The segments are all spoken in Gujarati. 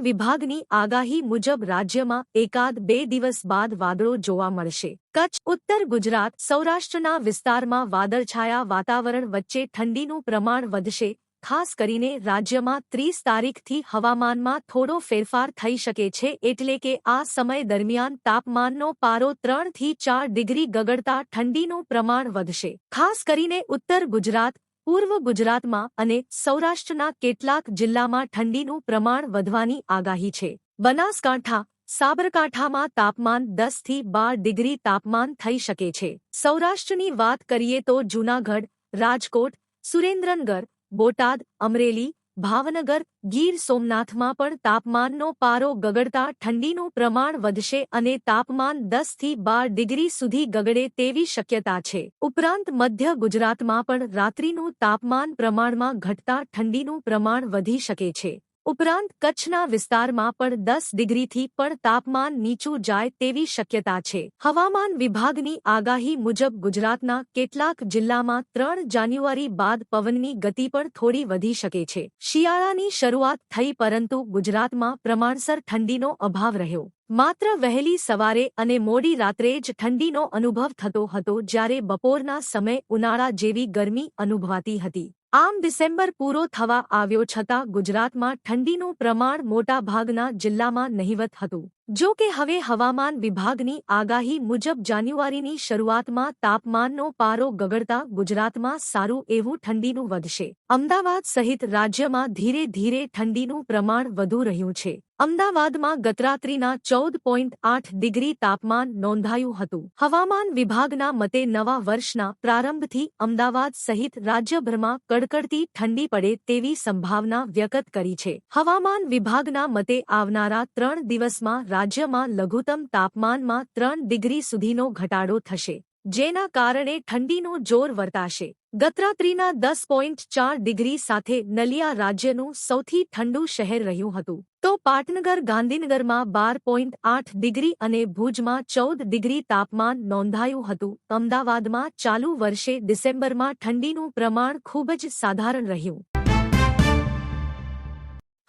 વિભાગની આગાહી મુજબ રાજ્યમાં એકાદ બે દિવસ બાદ વાદળો જોવા મળશે. કચ્છ, ઉત્તર ગુજરાત, સૌરાષ્ટ્રના વિસ્તારમાં વાદળછાયા વાતાવરણ વચ્ચે ઠંડીનું પ્રમાણ વધશે. ખાસ કરીને રાજ્યમાં 30 તારીખથી હવામાનમાં થોડો ફેરફાર થઈ શકે છે, એટલે કે આ સમય દરમિયાન તાપમાનનો પારો 3 થી 4 ડિગ્રી ગગડતા ઠંડીનું પ્રમાણ વધશે. ખાસ કરીને ઉત્તર ગુજરાત, પૂર્વ ગુજરાતમાં અને સૌરાષ્ટ્રના કેટલાક જિલ્લામાં ઠંડીનું પ્રમાણ વધવાની આગાહી છે. બનાસકાંઠા, સાબરકાંઠામાં તાપમાન 10 થી 12 ડિગ્રી તાપમાન થઈ શકે છે. સૌરાષ્ટ્રની વાત કરીએ તો જૂનાગઢ, રાજકોટ, સુરેન્દ્રનગર, બોટાદ, અમરેલી, ભાવનગર, ગીર સોમનાથમાં પણ તાપમાનનો પારો ગગડતા ઠંડીનું પ્રમાણ વધશે અને તાપમાન 10 થી 12 ડિગ્રી સુધી ગગડે તેવી શક્યતા છે. ઉપરાંત મધ્ય ગુજરાતમાં પણ રાત્રિનું તાપમાન પ્રમાણમાં ઘટતા ઠંડીનું પ્રમાણ વધી શકે છે. ઉપરાંત કચ્છના વિસ્તારમાં પણ 10 ડિગ્રીથી પણ તાપમાન નીચું જાય તેવી શક્યતા છે. હવામાન વિભાગની આગાહી મુજબ ગુજરાતના કેટલાક જિલ્લામાં 3 જાન્યુઆરી બાદ પવનની ગતિ પણ થોડી વધી શકે છે. શિયાળાની શરૂઆત થઈ પરંતુ ગુજરાતમાં પ્રમાણસર ઠંડીનો અભાવ રહ્યો. માત્ર વહેલી સવારે અને મોડી રાત્રે જ ઠંડીનો અનુભવ થતો હતો, જ્યારે બપોરના સમયે ઉનાળા જેવી ગરમી અનુભવાતી હતી. આમ ડિસેમ્બર પૂરો થવા આવ્યો છતાં ગુજરાતમાં ઠંડીનું પ્રમાણ મોટા ભાગના જિલ્લામાં નહિવત હતું. જો કે હવે હવામાન વિભાગની આગાહી મુજબ જાન્યુઆરીની શરૂઆતમાં તાપમાનનો પારો ગગડતા ગુજરાતમાં સારું એવું ઠંડીનું વધશે. અમદાવાદ સહિત રાજ્યમાં ધીરે ધીરે ઠંડીનું પ્રમાણ વધુ રહ્યું છે. અમદાવાદમાં ગતરાત્રિના 14.8 ડિગ્રી તાપમાન નોંધાયું હતું. હવામાન વિભાગના મતે નવા વર્ષના પ્રારંભથી અમદાવાદ સહિત રાજ્યભરમાં કડકડતી ઠંડી પડે તેવી સંભાવના વ્યક્ત કરી છે. હવામાન વિભાગના મતે આવનારા 3 દિવસમાં રાજ્યમાં લઘુત્તમ તાપમાનમાં 3 ડિગ્રી સુધીનો ઘટાડો થશે, જેના કારણે ઠંડીનું જોર વર્તાશે. ગતરાત્રિના 10.4 ડિગ્રી સાથે નલિયા રાજ્યનું સૌથી ઠંડુ શહેર રહ્યું હતું. તો પાટનગર ગાંધીનગરમાં 12.8 ડિગ્રી અને ભુજમાં 14 ડિગ્રી તાપમાન નોંધાયું હતું. અમદાવાદમાં ચાલુ વર્ષે ડિસેમ્બરમાં ઠંડીનું પ્રમાણ ખૂબ જ સાધારણ રહ્યું.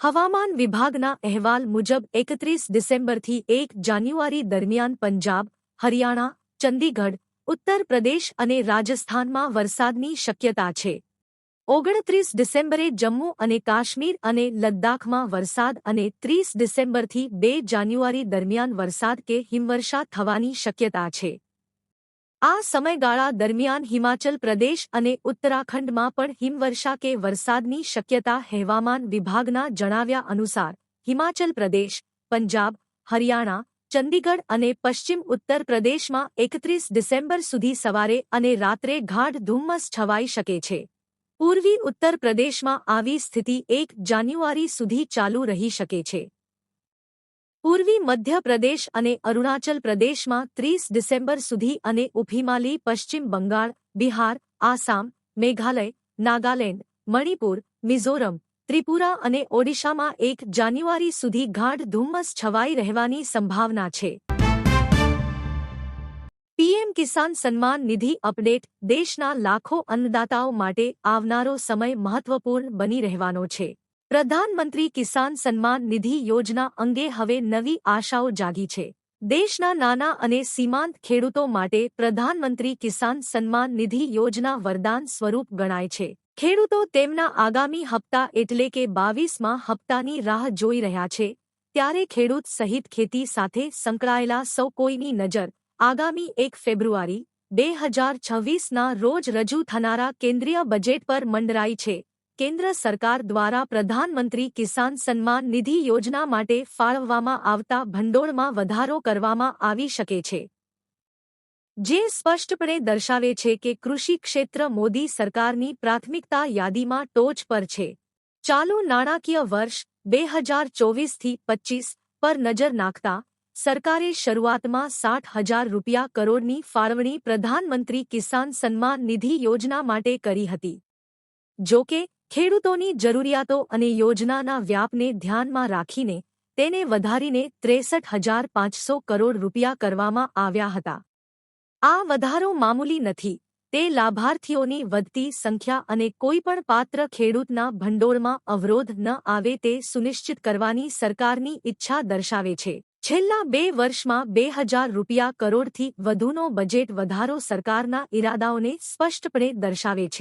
હવામાન વિભાગના અહેવાલ મુજબ 31 ડિસેમ્બરથી 1 જાન્યુઆરી દરમિયાન પંજાબ, હરિયાણા, ચંદીગઢ, ઉત્તર પ્રદેશ અને રાજસ્થાનમાં વરસાદની શક્યતા છે. 29 ડિસેમ્બરે જમ્મુ અને કાશ્મીર અને લદ્દાખમાં વરસાદ અને 30 ડિસેમ્બરથી 2 જાન્યુઆરી દરમિયાન વરસાદ કે હિમવર્ષા થવાની શક્યતા છે. આ સમયગાળા દરમિયાન હિમાચલ પ્રદેશ અને ઉત્તરાખંડમાં પણ હિમવર્ષા કે વરસાદની શક્યતા. હવામાન વિભાગના જણાવ્યા અનુસાર હિમાચલ પ્રદેશ, પંજાબ, હરિયાણા, ચંદીગઢ અને પશ્ચિમ ઉત્તર પ્રદેશમાં 31 ડિસેમ્બર સુધી સવારે અને રાત્રે ગાઢ ધુમ્મસ છવાઈ શકે છે. પૂર્વી ઉત્તર પ્રદેશમાં આવી સ્થિતિ 1 જાન્યુઆરી સુધી ચાલુ રહી શકે છે. પૂર્વી મધ્ય પ્રદેશ અને અરુણાચલ પ્રદેશમાં 30 ડિસેમ્બર સુધી અને ઉપહિમાલી પશ્ચિમ બંગાળ, બિહાર, આસામ, મેઘાલય, નાગાલેન્ડ, મણિપુર, મિઝોરમ, ત્રિપુરા અને ઓડિશામાં 1 જાન્યુઆરી સુધી ગાઢ ધુમ્મસ છવાઈ રહેવાની સંભાવના છે. PM Kisan Samman Nidhi update. દેશના લાખો અન્નદાતાઓ માટે આવનારો સમય મહત્વપૂર્ણ બની રહેવાનો છે. પ્રધાનમંત્રી કિસાન સન્માન નિધિ યોજના અંગે હવે નવી આશાઓ જાગી છે. દેશના નાના અને સીમાંત ખેડૂતો માટે પ્રધાનમંત્રી કિસાન સન્માન નિધિ યોજના વરદાન સ્વરૂપ ગણાય છે. ખેડૂતો તેમના આગામી હપ્તા એટલે કે 22મા હપ્તાની રાહ જોઈ રહ્યા છે. ત્યારે ખેડૂત સહિત ખેતી સાથે સંકળાયેલા સૌ કોઈની નજર આગામી 1 ફેબ્રુઆરી 2026ના રોજ રજૂ થનારા કેન્દ્રીય બજેટ પર મંડરાઈ છે. કેન્દ્ર સરકાર દ્વારા પ્રધાનમંત્રી કિસાન સન્માન નિધિ યોજના માટે ફાળવવામાં આવતા ભંડોળમાં વધારો કરવામાં આવી શકે છે, જે સ્પષ્ટપણે દર્શાવે છે કે કૃષિ ક્ષેત્ર મોદી સરકારની પ્રાથમિકતા યાદીમાં ટોચ પર છે. ચાલુ નાણાકીય વર્ષ 2024-25 પર નજર નાખતા સરકારે શરૂઆતમાં 60,000 રૂપિયા કરોડની ફાળવણી પ્રધાનમંત્રી કિસાન સન્માન નિધિ યોજના માટે કરી હતી. જો કે ખેડૂતોની જરૂરિયાતો અને યોજનાના વ્યાપને ધ્યાનમાં રાખીને તેને વધારીને 63,500 કરોડ રૂપિયા કરવામાં આવ્યા હતા. આ વધારો મામૂલી નથી. તે લાભાર્થીઓની વધતી સંખ્યા અને કોઈપણ પાત્ર ખેડૂતના ભંડોળમાં અવરોધ ન આવે તે સુનિશ્ચિત કરવાની સરકારની ઈચ્છા દર્શાવે છે. છેલ્લા 2 વર્ષમાં 2000 રૂપિયા કરોડથી વધુનો બજેટ વધારો સરકારના ઈરાદાઓને સ્પષ્ટપણે દર્શાવે છે.